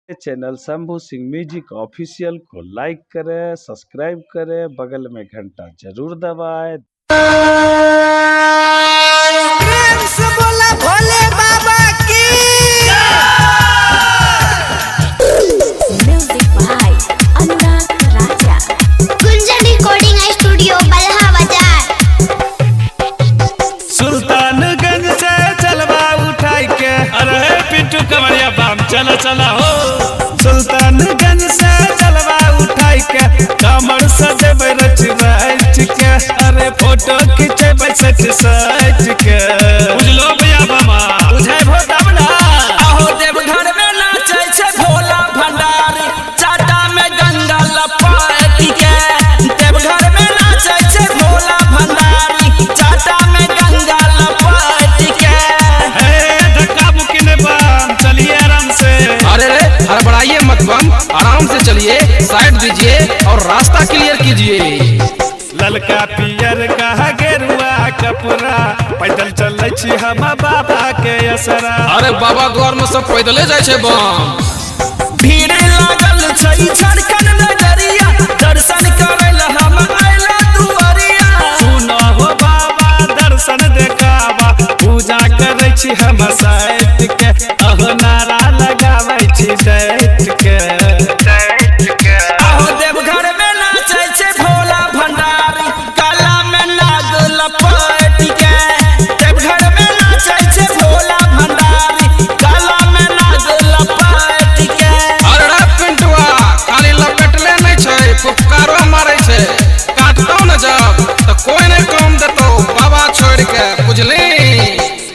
Channel Shambhu Singh music official को लाइक करें, subscribe करें, बगल में घंटा जरूर दबाएं। प्रेम से बोला भोले बाबा की। Music by Anurag Raja. Gunjan recording studio Balha Bazar. Sultanganj से चलवा उठाई के, अरे पिंटू कमरिया बाम चला चला हो। सुल्तानगंज से चलवा उठाई के, कमर सजेबै रच रच के, अरे फोटो खिंचेबै सच सच के। बुझलो भैया बाबा बुझाई भो तब ना। आहो देवघर में नाचे छे भोला भंडारी, चाटा में गंगा लपाट के। देवघर में नाचे छे भोला भंडारी, चाटा में गंगा लपाट के। धक्का मुक्की ने बाम चलिए आराम से। अरे हड़बड़ाइए मत बम, आराम से चलिए, साइड दीजिए और रास्ता क्लियर कीजिए। ललका पियर का गेरुआ कपड़ा, पैदल चलै छी हम बाबा के असरा। अरे बाबा द्वार में सब पैदले जाए छे बम। भीड़ लागल छै छड़कन नजरिया, दर्शन करैल हम आइला दुआरिया। सुनो हो बाबा दर्शन देखावा, पूजा करै छी हम सैत के, अहो नारा लगाबै छी दैत के। आहो देवघर में नाचे छे भोला भंडारी, काला में नाग लपेट के। देवघर में नाचे छे भोला भंडारी, काला में नाग लपेट के। अरे पिंटुआ खाली लपेटले नहीं छे, फुफकारो मारे छे। काटतो न जब तो कोई नहीं काम देतो बाबा छोड़ के, बुझली।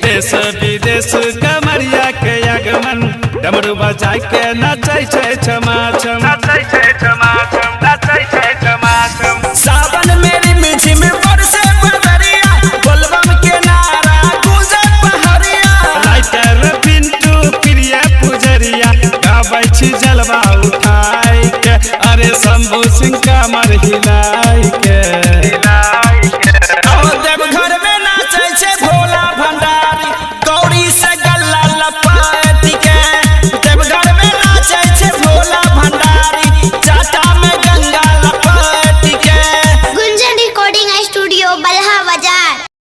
देश विदेश कमरिया के आगमन, डमरू बजाय के नचै छै छमा छम, नचै छै छमा छम, नचै छै छमा छम। सावन मेरी मिठी में बरसे बदरिया, बोलबम के नारा गूंजे पहरिया। राइटर पिंटू प्रिय पुजरिया, गाबै छी जलवा उठाई के, अरे शंभू सिंह कमर हिलाई के।